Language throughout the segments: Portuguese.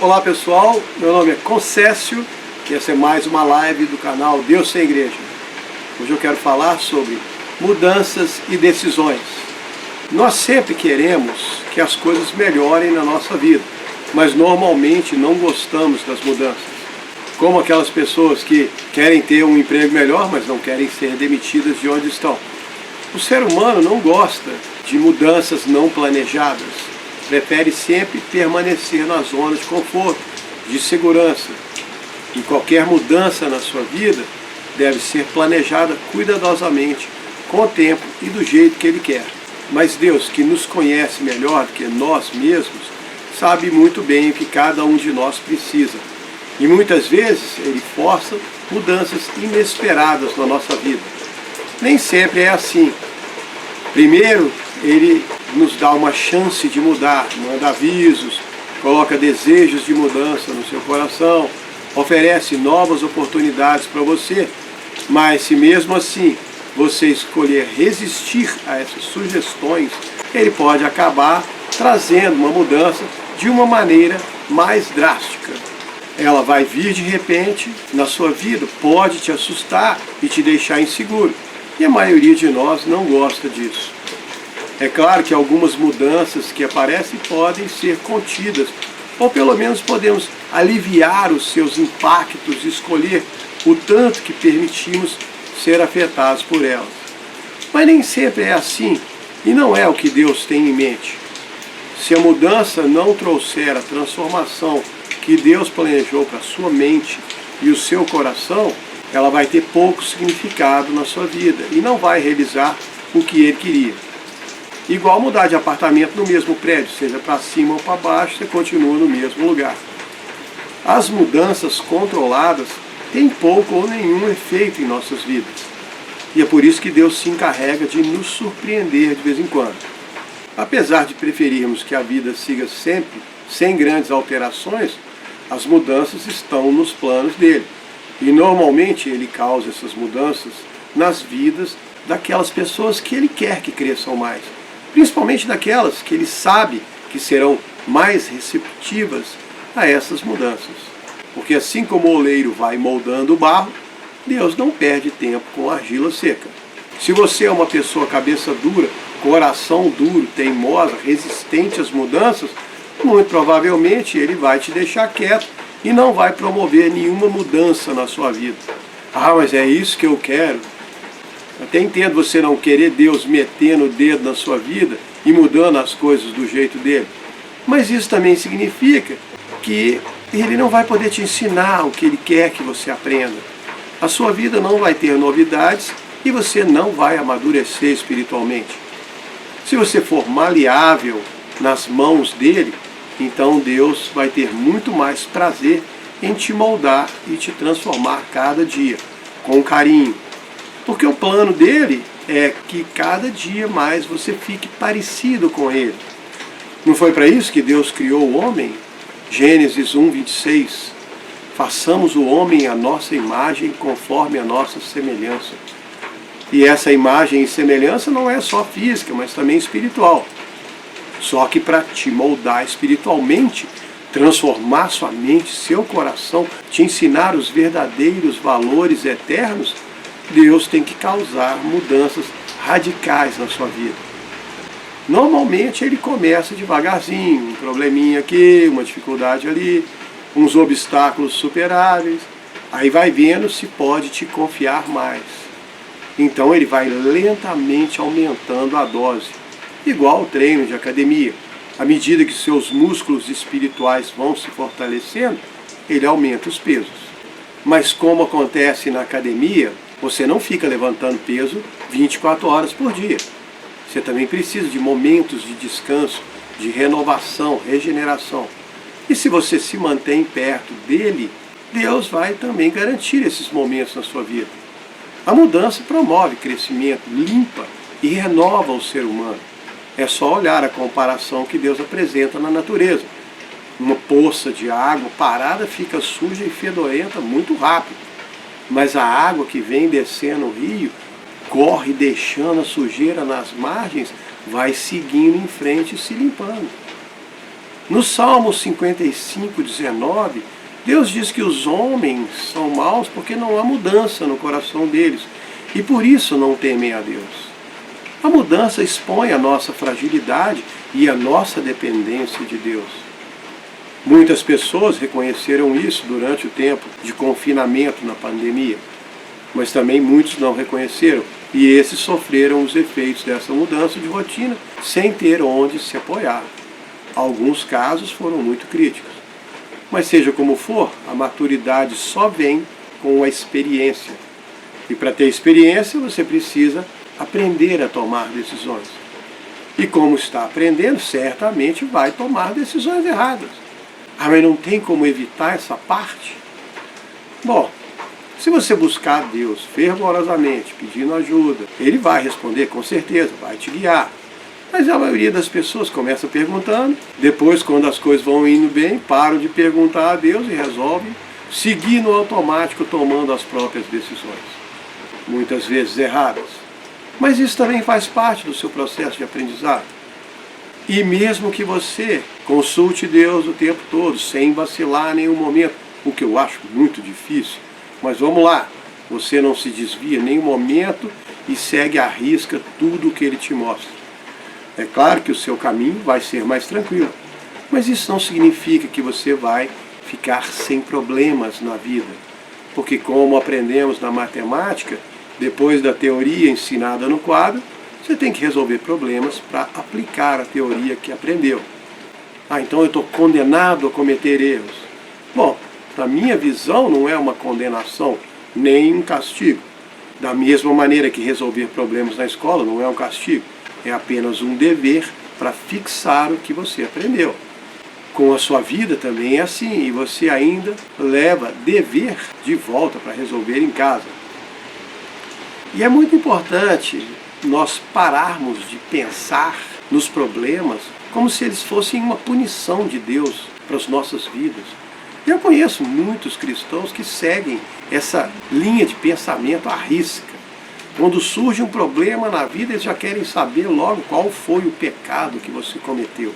Olá pessoal, meu nome é Concécio e essa é mais uma live do canal Deus Sem Igreja. Hoje eu quero falar sobre mudanças e decisões. Nós sempre queremos que as coisas melhorem na nossa vida, mas normalmente não gostamos das mudanças. Como aquelas pessoas que querem ter um emprego melhor, mas não querem ser demitidas de onde estão. O ser humano não gosta de mudanças não planejadas. Prefere sempre permanecer na zona de conforto, de segurança. E qualquer mudança na sua vida deve ser planejada cuidadosamente, com o tempo e do jeito que Ele quer. Mas Deus, que nos conhece melhor do que nós mesmos, sabe muito bem o que cada um de nós precisa. E muitas vezes Ele força mudanças inesperadas na nossa vida. Nem sempre é assim. Primeiro, Ele nos dá uma chance de mudar, manda avisos, coloca desejos de mudança no seu coração, oferece novas oportunidades para você, mas se mesmo assim você escolher resistir a essas sugestões, Ele pode acabar trazendo uma mudança de uma maneira mais drástica. Ela vai vir de repente na sua vida, pode te assustar e te deixar inseguro, e a maioria de nós não gosta disso. É claro que algumas mudanças que aparecem podem ser contidas, ou pelo menos podemos aliviar os seus impactos e escolher o tanto que permitimos ser afetados por elas. Mas nem sempre é assim, e não é o que Deus tem em mente. Se a mudança não trouxer a transformação que Deus planejou para a sua mente e o seu coração, ela vai ter pouco significado na sua vida e não vai realizar o que Ele queria. Igual mudar de apartamento no mesmo prédio, seja para cima ou para baixo, você continua no mesmo lugar. As mudanças controladas têm pouco ou nenhum efeito em nossas vidas. E é por isso que Deus se encarrega de nos surpreender de vez em quando. Apesar de preferirmos que a vida siga sempre sem grandes alterações, as mudanças estão nos planos dele. E normalmente ele causa essas mudanças nas vidas daquelas pessoas que ele quer que cresçam mais. Principalmente daquelas que ele sabe que serão mais receptivas a essas mudanças. Porque assim como o oleiro vai moldando o barro, Deus não perde tempo com argila seca. Se você é uma pessoa cabeça dura, coração duro, teimosa, resistente às mudanças, muito provavelmente Ele vai te deixar quieto e não vai promover nenhuma mudança na sua vida. Ah, mas é isso que eu quero. Até entendo você não querer Deus metendo o dedo na sua vida e mudando as coisas do jeito dele. Mas isso também significa que Ele não vai poder te ensinar o que Ele quer que você aprenda. A sua vida não vai ter novidades e você não vai amadurecer espiritualmente. Se você for maleável nas mãos dele, então Deus vai ter muito mais prazer em te moldar e te transformar cada dia, com carinho. Porque o plano dele é que cada dia mais você fique parecido com ele. Não foi para isso que Deus criou o homem? Gênesis 1:26. Façamos o homem à nossa imagem conforme a nossa semelhança. E essa imagem e semelhança não é só física, mas também espiritual. Só que para te moldar espiritualmente, transformar sua mente, seu coração, te ensinar os verdadeiros valores eternos, Deus tem que causar mudanças radicais na sua vida. Normalmente Ele começa devagarzinho, um probleminha aqui, uma dificuldade ali, uns obstáculos superáveis, aí vai vendo se pode te confiar mais. Então Ele vai lentamente aumentando a dose, igual ao treino de academia. À medida que seus músculos espirituais vão se fortalecendo, Ele aumenta os pesos. Mas como acontece na academia, você não fica levantando peso 24 horas por dia. Você também precisa de momentos de descanso, de renovação, regeneração. E se você se mantém perto dele, Deus vai também garantir esses momentos na sua vida. A mudança promove crescimento, limpa e renova o ser humano. É só olhar a comparação que Deus apresenta na natureza. Uma poça de água parada fica suja e fedorenta muito rápido. Mas a água que vem descendo o rio, corre deixando a sujeira nas margens, vai seguindo em frente e se limpando. No Salmo 55, 19, Deus diz que os homens são maus porque não há mudança no coração deles e por isso não temem a Deus. A mudança expõe a nossa fragilidade e a nossa dependência de Deus. Muitas pessoas reconheceram isso durante o tempo de confinamento na pandemia, mas também muitos não reconheceram e esses sofreram os efeitos dessa mudança de rotina sem ter onde se apoiar. Alguns casos foram muito críticos. Mas seja como for, a maturidade só vem com a experiência. E para ter experiência, você precisa aprender a tomar decisões. E como está aprendendo, certamente vai tomar decisões erradas. Ah, mas não tem como evitar essa parte? Bom, se você buscar Deus fervorosamente, pedindo ajuda, Ele vai responder com certeza, vai te guiar. Mas a maioria das pessoas começa perguntando, depois quando as coisas vão indo bem, param de perguntar a Deus e resolvem seguir no automático tomando as próprias decisões. Muitas vezes erradas. Mas isso também faz parte do seu processo de aprendizado. E mesmo que você consulte Deus o tempo todo, sem vacilar em nenhum momento, o que eu acho muito difícil, mas vamos lá, você não se desvia em nenhum momento e segue à risca tudo o que Ele te mostra. É claro que o seu caminho vai ser mais tranquilo, mas isso não significa que você vai ficar sem problemas na vida. Porque como aprendemos na matemática, depois da teoria ensinada no quadro, você tem que resolver problemas para aplicar a teoria que aprendeu. Ah, então eu estou condenado a cometer erros. Bom, na minha visão não é uma condenação, nem um castigo. Da mesma maneira que resolver problemas na escola não é um castigo. É apenas um dever para fixar o que você aprendeu. Com a sua vida também é assim, e você ainda leva dever de volta para resolver em casa. E é muito importante nós pararmos de pensar nos problemas como se eles fossem uma punição de Deus para as nossas vidas. Eu conheço muitos cristãos que seguem essa linha de pensamento à risca. Quando surge um problema na vida, eles já querem saber logo qual foi o pecado que você cometeu.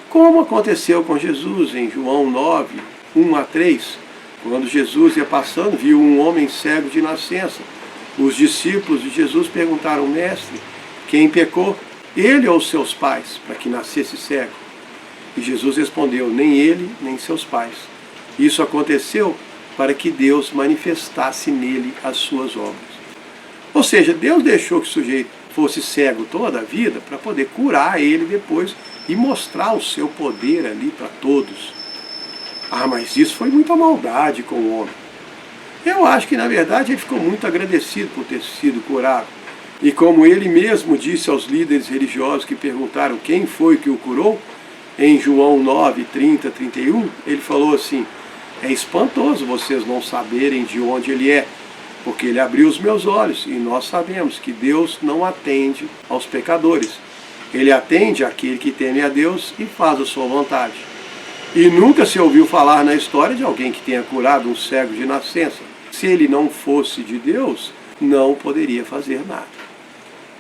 Como aconteceu com Jesus em João 9, 1 a 3, quando Jesus ia passando, viu um homem cego de nascença. Os discípulos de Jesus perguntaram: Mestre, quem pecou, ele ou seus pais, para que nascesse cego? E Jesus respondeu: nem ele, nem seus pais. Isso aconteceu para que Deus manifestasse nele as suas obras. Ou seja, Deus deixou que o sujeito fosse cego toda a vida para poder curar ele depois e mostrar o seu poder ali para todos. Ah, mas isso foi muita maldade com o homem. Eu acho que na verdade ele ficou muito agradecido por ter sido curado. E como ele mesmo disse aos líderes religiosos que perguntaram quem foi que o curou, em João 9, 30, 31, ele falou assim: é espantoso vocês não saberem de onde ele é, porque ele abriu os meus olhos, e nós sabemos que Deus não atende aos pecadores. Ele atende àquele que teme a Deus e faz a sua vontade. E nunca se ouviu falar na história de alguém que tenha curado um cego de nascença. Se ele não fosse de Deus, não poderia fazer nada.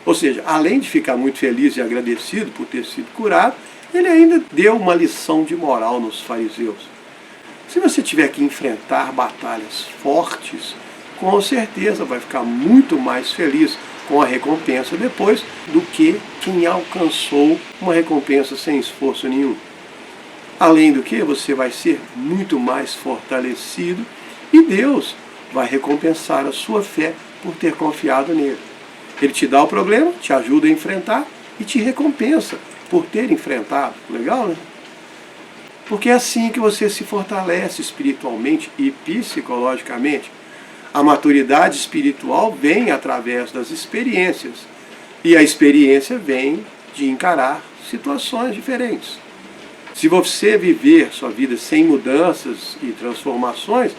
Ou seja, além de ficar muito feliz e agradecido por ter sido curado, ele ainda deu uma lição de moral nos fariseus. Se você tiver que enfrentar batalhas fortes, com certeza vai ficar muito mais feliz com a recompensa depois do que quem alcançou uma recompensa sem esforço nenhum. Além do que, você vai ser muito mais fortalecido e Deus vai recompensar a sua fé por ter confiado nele. Ele te dá o problema, te ajuda a enfrentar e te recompensa por ter enfrentado. Legal, né? Porque é assim que você se fortalece espiritualmente e psicologicamente. A maturidade espiritual vem através das experiências. E a experiência vem de encarar situações diferentes. Se você viver sua vida sem mudanças e transformações,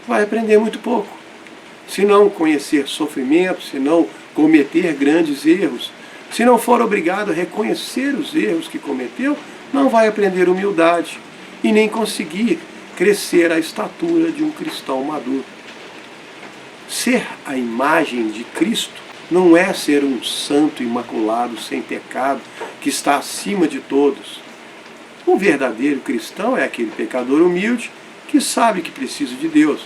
vai aprender muito pouco. Se não conhecer sofrimento, se não cometer grandes erros, se não for obrigado a reconhecer os erros que cometeu, não vai aprender humildade e nem conseguir crescer à estatura de um cristão maduro. Ser a imagem de Cristo não é ser um santo imaculado, sem pecado, que está acima de todos. O verdadeiro cristão é aquele pecador humilde que sabe que precisa de Deus,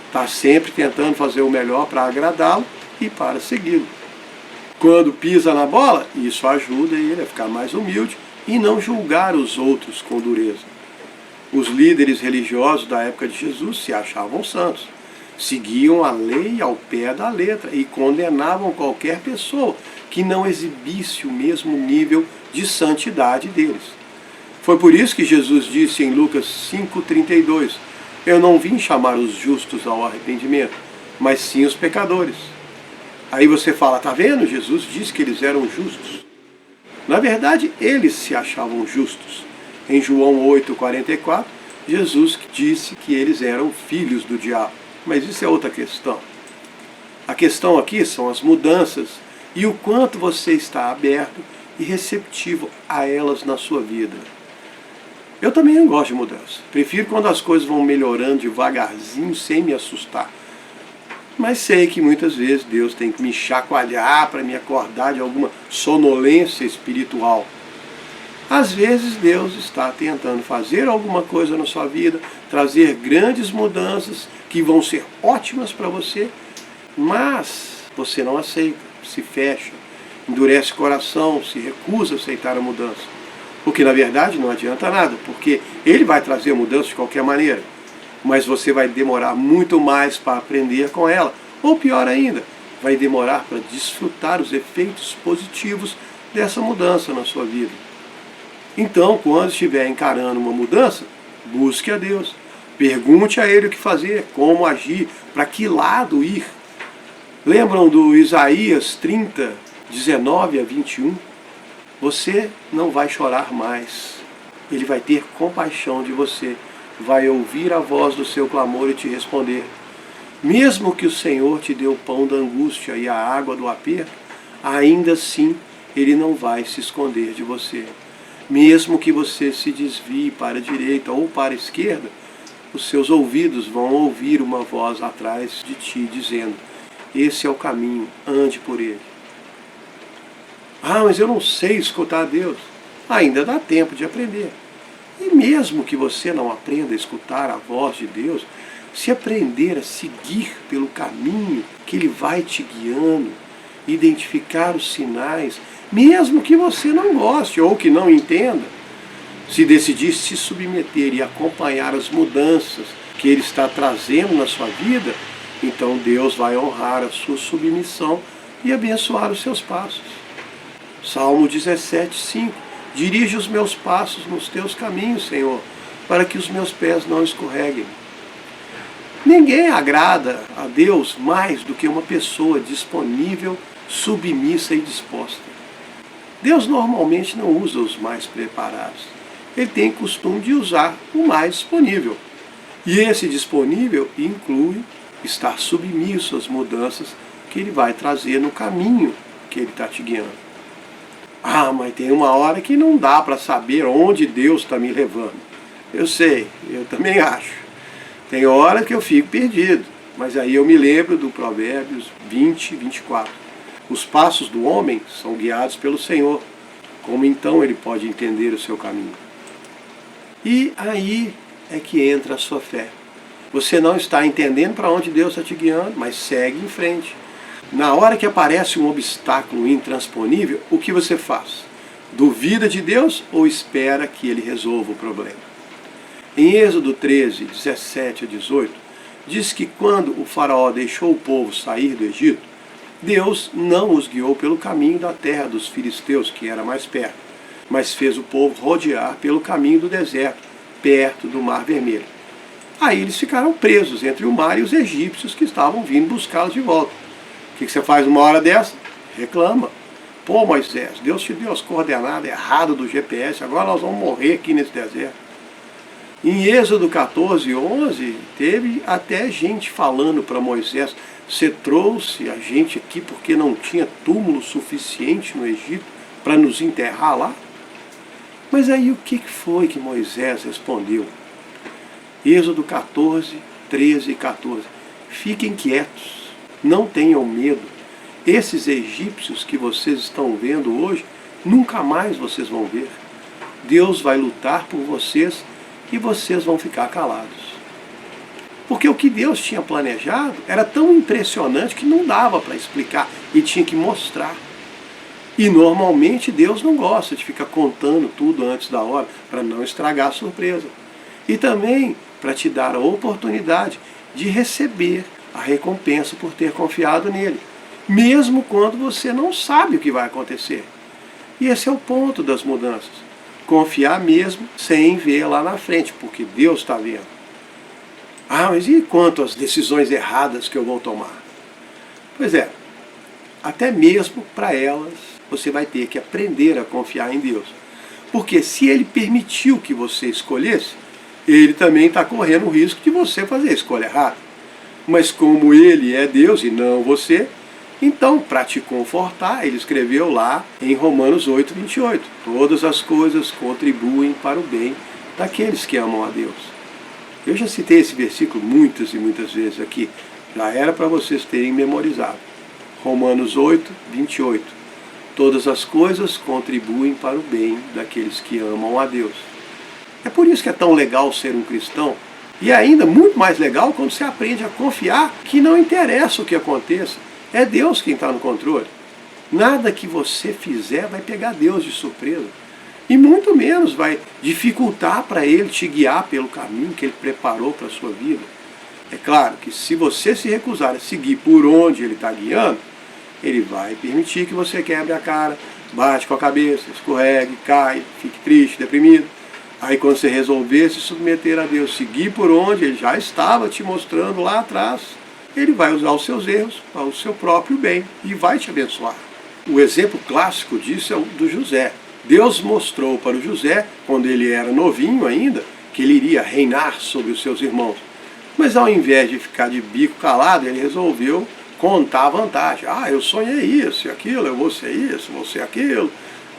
está sempre tentando fazer o melhor para agradá-lo e para segui-lo. Quando pisa na bola, isso ajuda ele a ficar mais humilde e não julgar os outros com dureza. Os líderes religiosos da época de Jesus se achavam santos, seguiam a lei ao pé da letra e condenavam qualquer pessoa que não exibisse o mesmo nível de santidade deles. Foi por isso que Jesus disse em Lucas 5,32, eu não vim chamar os justos ao arrependimento, mas sim os pecadores. Aí você fala, tá vendo? Jesus disse que eles eram justos. Na verdade, eles se achavam justos. Em João 8,44, Jesus disse que eles eram filhos do diabo. Mas isso é outra questão. A questão aqui são as mudanças e o quanto você está aberto e receptivo a elas na sua vida. Eu também não gosto de mudança. Prefiro quando as coisas vão melhorando devagarzinho, sem me assustar. Mas sei que muitas vezes Deus tem que me chacoalhar para me acordar de alguma sonolência espiritual. Às vezes Deus está tentando fazer alguma coisa na sua vida, trazer grandes mudanças que vão ser ótimas para você, mas você não aceita, se fecha, endurece o coração, se recusa a aceitar a mudança. Porque na verdade não adianta nada, porque Ele vai trazer mudança de qualquer maneira, mas você vai demorar muito mais para aprender com ela, ou pior ainda, vai demorar para desfrutar os efeitos positivos dessa mudança na sua vida. Então, quando estiver encarando uma mudança, busque a Deus. Pergunte a Ele o que fazer, como agir, para que lado ir. Lembram do Isaías 30, 19 a 21? Você não vai chorar mais. Ele vai ter compaixão de você. Vai ouvir a voz do seu clamor e te responder. Mesmo que o Senhor te dê o pão da angústia e a água do aperto, ainda assim Ele não vai se esconder de você. Mesmo que você se desvie para a direita ou para a esquerda, os seus ouvidos vão ouvir uma voz atrás de ti dizendo, esse é o caminho, ande por ele. Ah, mas eu não sei escutar a Deus. Ainda dá tempo de aprender. E mesmo que você não aprenda a escutar a voz de Deus, se aprender a seguir pelo caminho que Ele vai te guiando, identificar os sinais, mesmo que você não goste ou que não entenda, se decidir se submeter e acompanhar as mudanças que Ele está trazendo na sua vida, então Deus vai honrar a sua submissão e abençoar os seus passos. Salmo 17, 5. Dirige os meus passos nos teus caminhos, Senhor, para que os meus pés não escorreguem. Ninguém agrada a Deus mais do que uma pessoa disponível, submissa e disposta. Deus normalmente não usa os mais preparados. Ele tem costume de usar o mais disponível. E esse disponível inclui estar submisso às mudanças que Ele vai trazer no caminho que Ele está te guiando. Ah, mas tem uma hora que não dá para saber onde Deus está me levando. Eu sei, eu também acho. Tem hora que eu fico perdido, mas aí eu me lembro do Provérbios 20, 24. Os passos do homem são guiados pelo Senhor. Como então ele pode entender o seu caminho? E aí é que entra a sua fé. Você não está entendendo para onde Deus está te guiando, mas segue em frente. Na hora que aparece um obstáculo intransponível, o que você faz? Duvida de Deus ou espera que Ele resolva o problema? Em Êxodo 13, 17 a 18, diz que quando o faraó deixou o povo sair do Egito, Deus não os guiou pelo caminho da terra dos filisteus, que era mais perto, mas fez o povo rodear pelo caminho do deserto, perto do Mar Vermelho. Aí eles ficaram presos entre o mar e os egípcios que estavam vindo buscá-los de volta. O que você faz numa hora dessa? Reclama. Pô, Moisés, Deus te deu as coordenadas erradas do GPS, agora nós vamos morrer aqui nesse deserto. Em Êxodo 14, 11, teve até gente falando para Moisés, você trouxe a gente aqui porque não tinha túmulo suficiente no Egito para nos enterrar lá? Mas aí o que foi que Moisés respondeu? Êxodo 14, 13 e 14. Fiquem quietos, não tenham medo. Esses egípcios que vocês estão vendo hoje, nunca mais vocês vão ver. Deus vai lutar por vocês e vocês vão ficar calados. Porque o que Deus tinha planejado era tão impressionante que não dava para explicar e tinha que mostrar. E normalmente Deus não gosta de ficar contando tudo antes da hora para não estragar a surpresa. E também para te dar a oportunidade de receber a recompensa por ter confiado nele, mesmo quando você não sabe o que vai acontecer. E esse é o ponto das mudanças. Confiar mesmo sem ver lá na frente, porque Deus está vendo. Ah, mas e quanto às decisões erradas que eu vou tomar? Pois é, até mesmo para elas você vai ter que aprender a confiar em Deus. Porque se Ele permitiu que você escolhesse, Ele também está correndo o risco de você fazer a escolha errada. Mas como Ele é Deus e não você, então, para te confortar, Ele escreveu lá em Romanos 8:28, todas as coisas contribuem para o bem daqueles que amam a Deus. Eu já citei esse versículo muitas e muitas vezes aqui, já era para vocês terem memorizado. Romanos 8:28, todas as coisas contribuem para o bem daqueles que amam a Deus. É por isso que é tão legal ser um cristão, e é ainda muito mais legal quando você aprende a confiar que não interessa o que aconteça, é Deus quem está no controle. Nada que você fizer vai pegar Deus de surpresa. E muito menos vai dificultar para Ele te guiar pelo caminho que Ele preparou para a sua vida. É claro que se você se recusar a seguir por onde Ele está guiando, Ele vai permitir que você quebre a cara, bate com a cabeça, escorregue, cai, fique triste, deprimido. Aí quando você resolver se submeter a Deus, seguir por onde Ele já estava te mostrando lá atrás, Ele vai usar os seus erros para o seu próprio bem e vai te abençoar. O exemplo clássico disso é o do José. Deus mostrou para o José, quando ele era novinho ainda, que ele iria reinar sobre os seus irmãos. Mas ao invés de ficar de bico calado, ele resolveu contar a vantagem. Ah, eu sonhei isso e aquilo, eu vou ser isso, vou ser aquilo.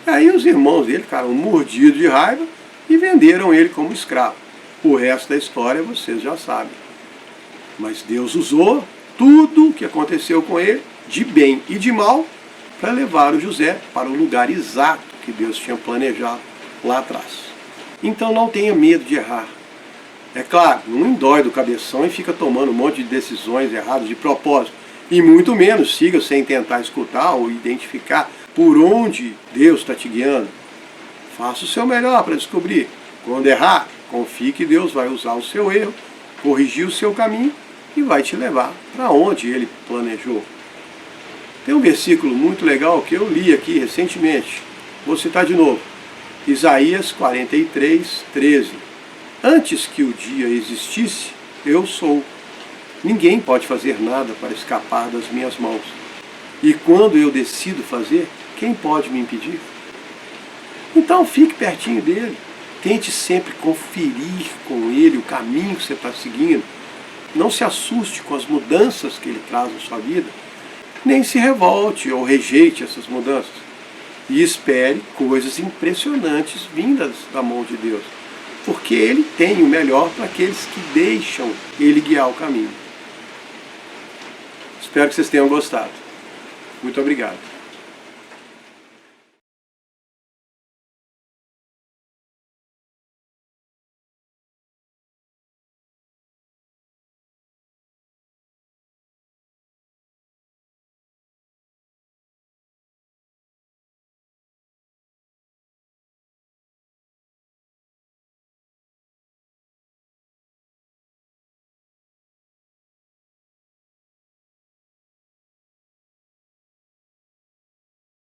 E aí os irmãos dele ficaram mordidos de raiva e venderam ele como escravo. O resto da história vocês já sabem. Mas Deus usou tudo o que aconteceu com ele, de bem e de mal, para levar o José para o lugar exato que Deus tinha planejado lá atrás. Então não tenha medo de errar. É claro, não endói do cabeção e fica tomando um monte de decisões erradas de propósito. E muito menos siga sem tentar escutar ou identificar por onde Deus está te guiando. Faça o seu melhor para descobrir. Quando errar, confie que Deus vai usar o seu erro, corrigir o seu caminho e vai te levar para onde Ele planejou. Tem um versículo muito legal que eu li aqui recentemente. Vou citar de novo. Isaías 43:13. Antes que o dia existisse, eu sou. Ninguém pode fazer nada para escapar das minhas mãos. E quando eu decido fazer, quem pode me impedir? Então fique pertinho dele. Tente sempre conferir com ele o caminho que você está seguindo. Não se assuste com as mudanças que ele traz na sua vida. Nem se revolte ou rejeite essas mudanças. E espere coisas impressionantes vindas da mão de Deus. Porque Ele tem o melhor para aqueles que deixam Ele guiar o caminho. Espero que vocês tenham gostado. Muito obrigado.